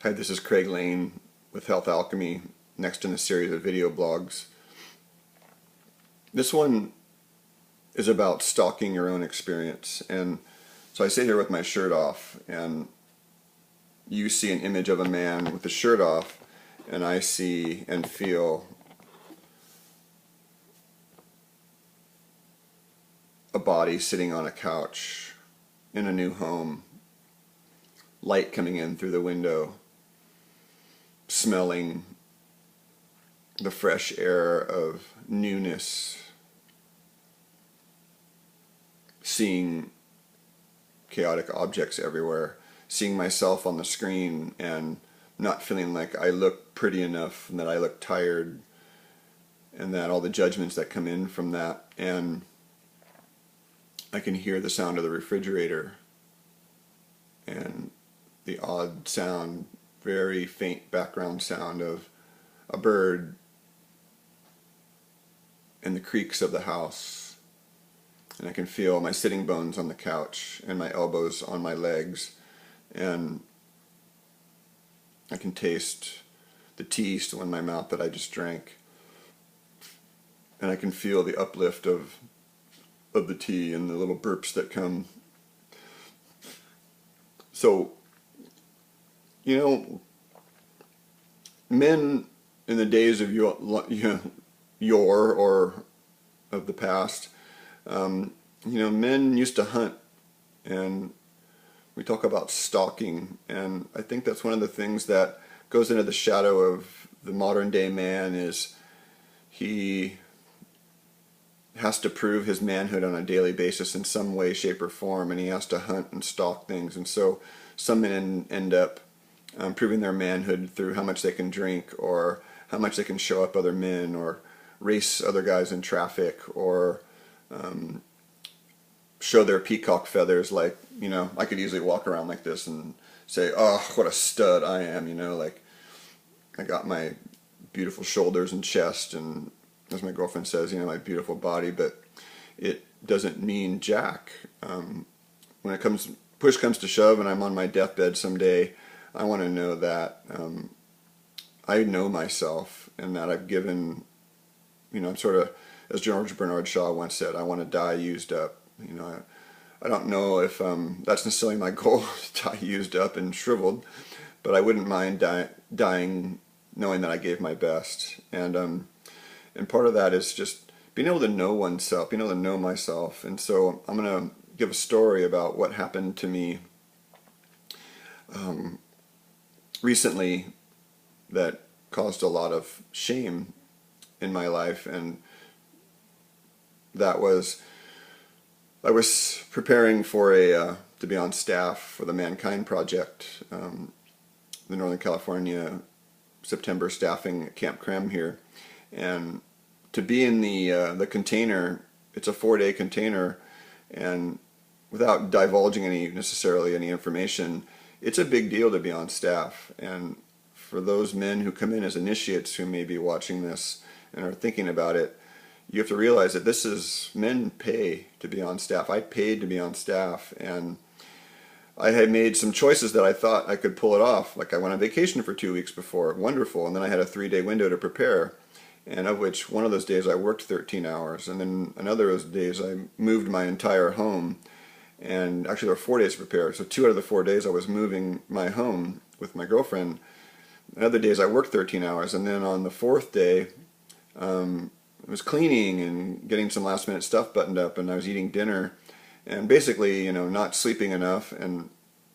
Hi, this is Craig Lane with Health Alchemy, next in a series of video blogs. This one is about stalking your own experience. And so I sit here with my shirt off, and you see an image of a man with the shirt off, and I see and feel a body sitting on a couch in a new home, light coming in through the window, smelling the fresh air of newness, seeing chaotic objects everywhere, seeing myself on the screen and not feeling like I look pretty enough and that I look tired and that all the judgments that come in from that. And I can hear the sound of the refrigerator and the odd sound, very faint background sound of a bird and the creaks of the house. And I can feel my sitting bones on the couch and my elbows on my legs, and I can taste the tea still in my mouth that I just drank, and I can feel the uplift of the tea and the little burps that come. So, men in the days of yore or of the past, men used to hunt, and we talk about stalking, and I think that's one of the things that goes into the shadow of the modern day man is he has to prove his manhood on a daily basis in some way, shape, or form, and he has to hunt and stalk things. And so some men end up proving their manhood through how much they can drink, or how much they can show up other men, or race other guys in traffic, or show their peacock feathers. Like, I could easily walk around like this and say, oh, what a stud I am, like I got my beautiful shoulders and chest, and as my girlfriend says, my beautiful body, but it doesn't mean jack. When push comes to shove and I'm on my deathbed someday, I want to know that I know myself, and that I've given, I'm sort of, as George Bernard Shaw once said, I want to die used up. I don't know if that's necessarily my goal, to die used up and shriveled, but I wouldn't mind dying knowing that I gave my best. And part of that is just being able to know oneself, being able to know myself. And so I'm going to give a story about what happened to me recently that caused a lot of shame in my life. And that was, I was preparing for to be on staff for the Mankind Project, the Northern California September staffing at Camp Krem here. And to be in the container, it's a 4-day container, and without divulging necessarily any information, it's a big deal to be on staff. And for those men who come in as initiates who may be watching this and are thinking about it, you have to realize that men pay to be on staff. I paid to be on staff, and I had made some choices that I thought I could pull it off. Like, I went on vacation for 2 weeks before, wonderful, and then I had a 3-day window to prepare, and of which one of those days I worked 13 hours, and then another of those days I moved my entire home, and actually there were 4 days to prepare, so 2 out of the 4 days I was moving my home with my girlfriend. And other days I worked 13 hours, and then on the 4th day, I was cleaning and getting some last minute stuff buttoned up, and I was eating dinner, and basically, not sleeping enough. And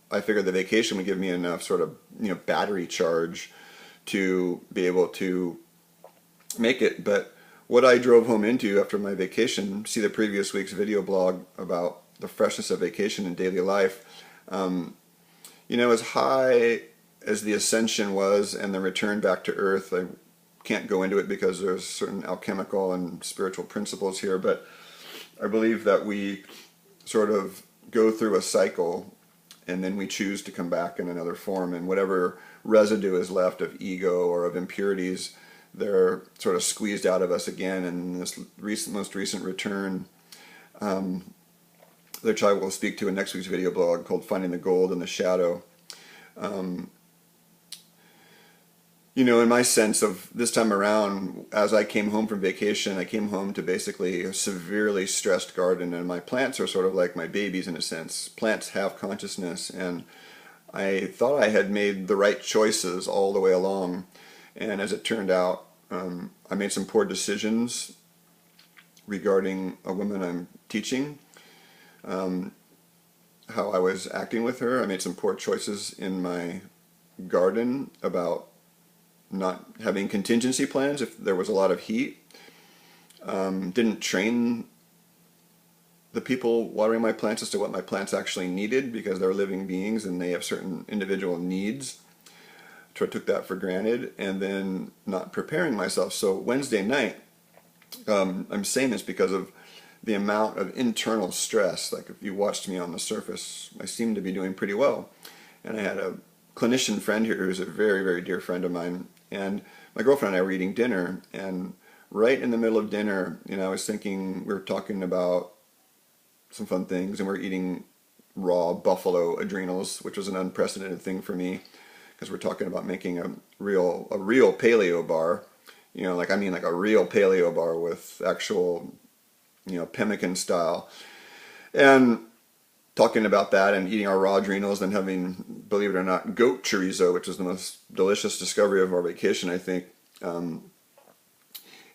I figured the vacation would give me enough sort of, battery charge to be able to make it. But what I drove home into after my vacation, see the previous week's video blog about the freshness of vacation in daily life, as high as the ascension was and the return back to earth, I can't go into it because there's certain alchemical and spiritual principles here, but I believe that we sort of go through a cycle, and then we choose to come back in another form, and whatever residue is left of ego or of impurities, they're sort of squeezed out of us again in this most recent return, which I will speak to in next week's video blog, called Finding the Gold in the Shadow. in my sense of this time around, as I came home from vacation, I came home to basically a severely stressed garden, and my plants are sort of like my babies in a sense. Plants have consciousness, and I thought I had made the right choices all the way along. And as it turned out, I made some poor decisions regarding a woman I'm teaching, how I was acting with her. I made some poor choices in my garden about not having contingency plans if there was a lot of heat. Didn't train the people watering my plants as to what my plants actually needed, because they're living beings and they have certain individual needs. So I took that for granted, and then not preparing myself. So Wednesday night, I'm saying this because of the amount of internal stress. Like, if you watched me on the surface, I seemed to be doing pretty well. And I had a clinician friend here who's a very, very dear friend of mine, and my girlfriend and I were eating dinner, and right in the middle of dinner, I was thinking, we were talking about some fun things, and we're eating raw buffalo adrenals, which was an unprecedented thing for me, because we're talking about making a real paleo bar, like a real paleo bar with actual, pemmican style, and talking about that and eating our raw adrenals, and having, believe it or not, goat chorizo, which is the most delicious discovery of our vacation, I think, and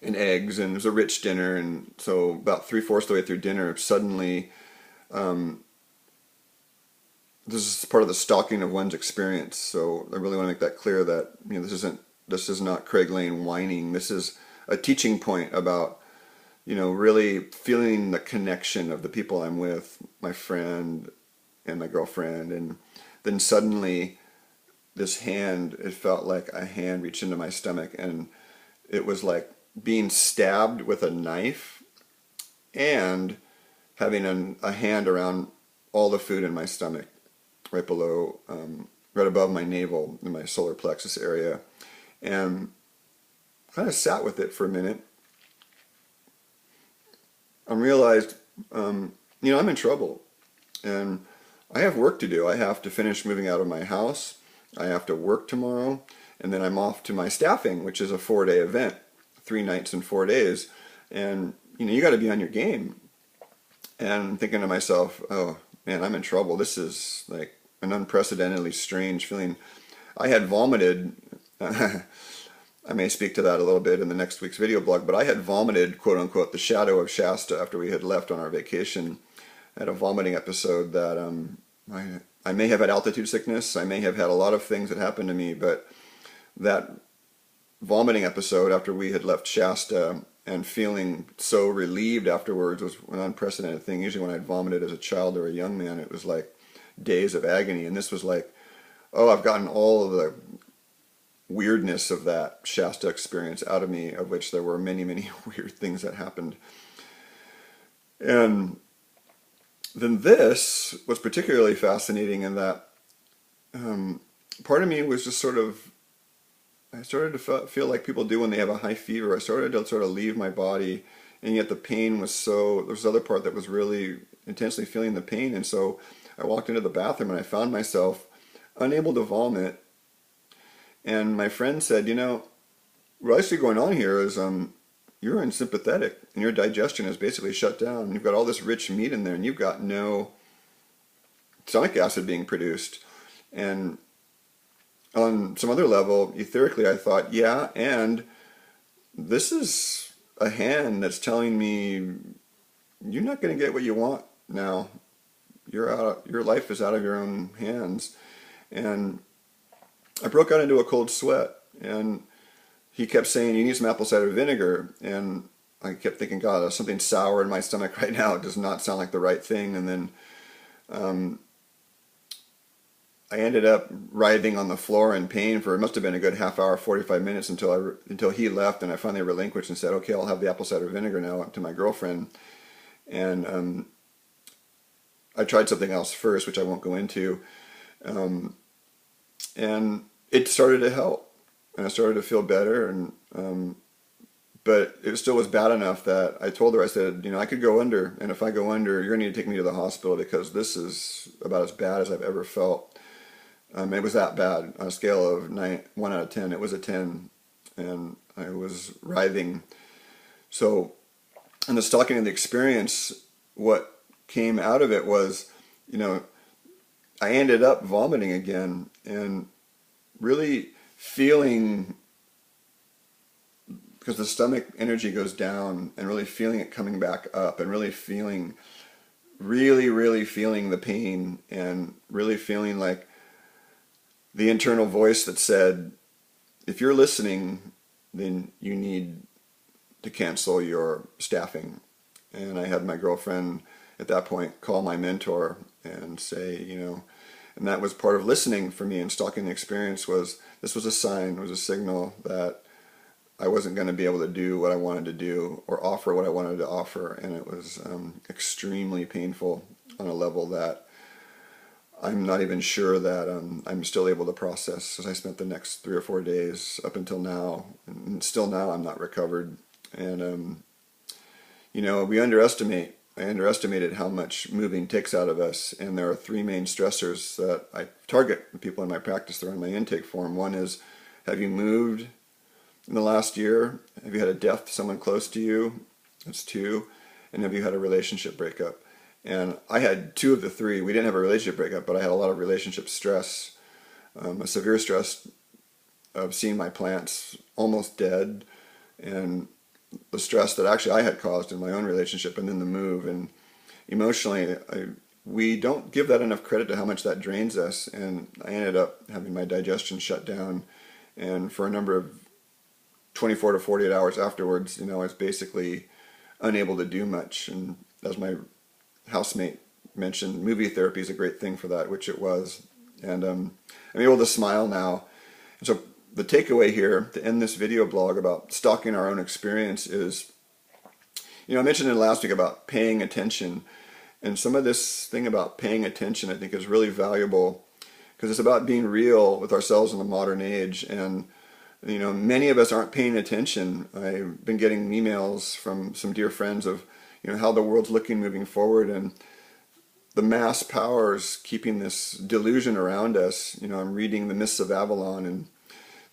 eggs, and it was a rich dinner. And so about 3/4 the way through dinner, suddenly, this is part of the stalking of one's experience. So I really want to make that clear that, this is not Craig Lane whining. This is a teaching point about, really feeling the connection of the people I'm with, my friend and my girlfriend. And then suddenly it felt like a hand reached into my stomach, and it was like being stabbed with a knife and having a hand around all the food in my stomach, right below, right above my navel, in my solar plexus area. And kind of sat with it for a minute. I realized, I'm in trouble, and I have work to do. I have to finish moving out of my house. I have to work tomorrow, and then I'm off to my staffing, which is a 4-day event, 3 nights and 4 days. And, you got to be on your game. And I'm thinking to myself, oh man, I'm in trouble. This is like an unprecedentedly strange feeling. I had vomited. I may speak to that a little bit in the next week's video blog, but I had vomited, quote unquote, the shadow of Shasta after we had left on our vacation. I had a vomiting episode that I may have had altitude sickness. I may have had a lot of things that happened to me, but that vomiting episode after we had left Shasta and feeling so relieved afterwards was an unprecedented thing. Usually when I'd vomited as a child or a young man, it was like days of agony, and this was like, oh, I've gotten all of the weirdness of that Shasta experience out of me, of which there were many, many weird things that happened. And then this was particularly fascinating in that part of me was just I started to feel like people do when they have a high fever. I started to sort of leave my body, and yet the pain was there was another part that was really intensely feeling the pain. And so I walked into the bathroom and I found myself unable to vomit. And my friend said, what I see going on here is you're unsympathetic, and your digestion is basically shut down. You've got all this rich meat in there, and you've got no stomach acid being produced. And on some other level, etherically, I thought, yeah, and this is a hand that's telling me you're not going to get what you want now. Your life is out of your own hands. And I broke out into a cold sweat, and he kept saying, you need some apple cider vinegar. And I kept thinking, God, there's something sour in my stomach right now. It does not sound like the right thing. And then I ended up writhing on the floor in pain for, it must have been a good half hour, 45 minutes until he left, and I finally relinquished and said, okay, I'll have the apple cider vinegar now, to my girlfriend. And I tried something else first, which I won't go into. And it started to help, and I started to feel better, and but it still was bad enough that I told her, I said, I could go under, and if I go under, you're going to need to take me to the hospital, because this is about as bad as I've ever felt. It was that bad. On a scale of 1 out of 10, it was a 10, and I was writhing. So, in the stalking of the experience, what came out of it was, you know, I ended up vomiting again and really feeling, because the stomach energy goes down, and really feeling it coming back up, and really feeling, really feeling the pain, and really feeling like the internal voice that said, if you're listening, then you need to cancel your staffing. And I had my girlfriend at that point call my mentor and say, and that was part of listening for me and stalking the experience. Was this was a sign, was a signal that I wasn't going to be able to do what I wanted to do or offer what I wanted to offer. And it was extremely painful on a level that I'm not even sure that I'm still able to process, as I spent the next 3 or 4 days up until now, and still now I'm not recovered. And I underestimated how much moving takes out of us, and there are 3 main stressors that I target the people in my practice. They're on my intake form. One is, have you moved in the last year? Have you had a death to someone close to you? That's 2. And have you had a relationship breakup? And I had 2 of the 3. We didn't have a relationship breakup, but I had a lot of relationship stress, a severe stress of seeing my plants almost dead, and the stress that actually I had caused in my own relationship, and then the move. And emotionally, we don't give that enough credit to how much that drains us. And I ended up having my digestion shut down, and for a number of 24 to 48 hours afterwards, I was basically unable to do much. And as my housemate mentioned, movie therapy is a great thing for that, which it was. And I'm able to smile now. And so the takeaway here to end this video blog about stalking our own experience is, I mentioned in last week about paying attention. And some of this thing about paying attention I think is really valuable, because it's about being real with ourselves in the modern age. And many of us aren't paying attention. I've been getting emails from some dear friends of how the world's looking moving forward, and the mass powers keeping this delusion around us. I'm reading The Myths of Avalon, and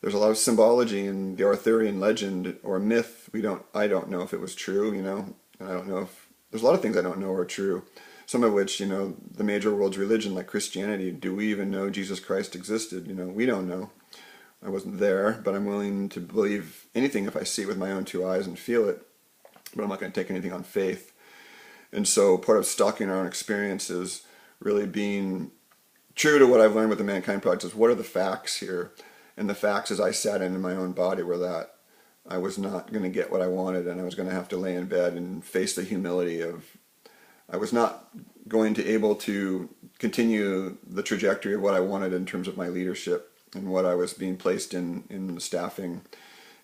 there's a lot of symbology in the Arthurian legend or myth. I don't know if it was true, and I don't know if there's a lot of things I don't know are true. Some of which, the major world's religion, like Christianity, do we even know Jesus Christ existed? We don't know. I wasn't there, but I'm willing to believe anything if I see it with my own 2 eyes and feel it. But I'm not going to take anything on faith. And so part of stalking our own experience is really being true to what I've learned with the Mankind Project is, what are the facts here? And the facts, as I sat in my own body, were that I was not going to get what I wanted, and I was going to have to lay in bed and face the humility of I was not going to able to continue the trajectory of what I wanted in terms of my leadership and what I was being placed in the staffing.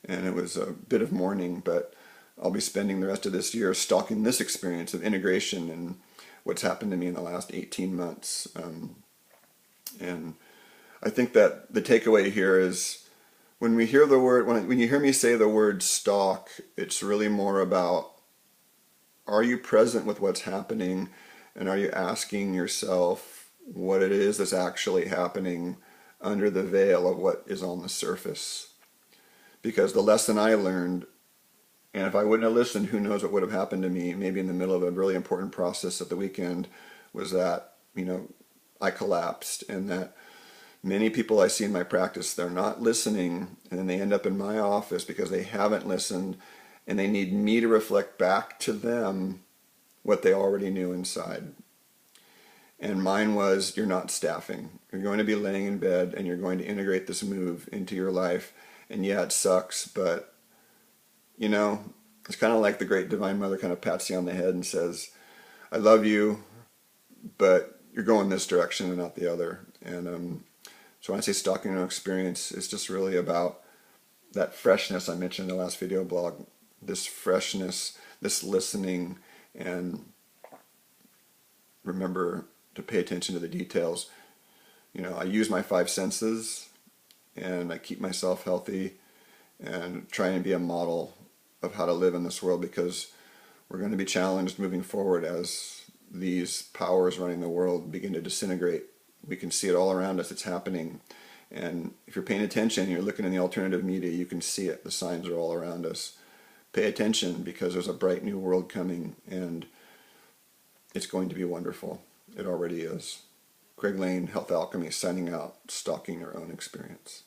And it was a bit of mourning, but I'll be spending the rest of this year stalking this experience of integration and what's happened to me in the last 18 months. And I think that the takeaway here is when we hear the word, when you hear me say the word stalk, it's really more about, are you present with what's happening, and are you asking yourself what it is that's actually happening under the veil of what is on the surface? Because the lesson I learned, and if I wouldn't have listened, who knows what would have happened to me, maybe in the middle of a really important process at the weekend, was that, I collapsed, and that many people I see in my practice, they're not listening, and then they end up in my office because they haven't listened, and they need me to reflect back to them what they already knew inside. And mine was, you're not staffing. You're going to be laying in bed, and you're going to integrate this move into your life. And yeah, it sucks, but it's kind of like the great Divine Mother kind of pats you on the head and says, I love you, but you're going this direction and not the other. And so when I say stalking your own experience, it's just really about that freshness I mentioned in the last video blog, this freshness, this listening, and remember to pay attention to the details. I use my 5 senses, and I keep myself healthy and try and be a model of how to live in this world, because we're going to be challenged moving forward as these powers running the world begin to disintegrate We can see it all around us. It's happening. And if you're paying attention, you're looking in the alternative media, you can see it. The signs are all around us. Pay attention, because there's a bright new world coming, and it's going to be wonderful. It already is. Greg Lane, Health Alchemy, signing out, stalking your own experience.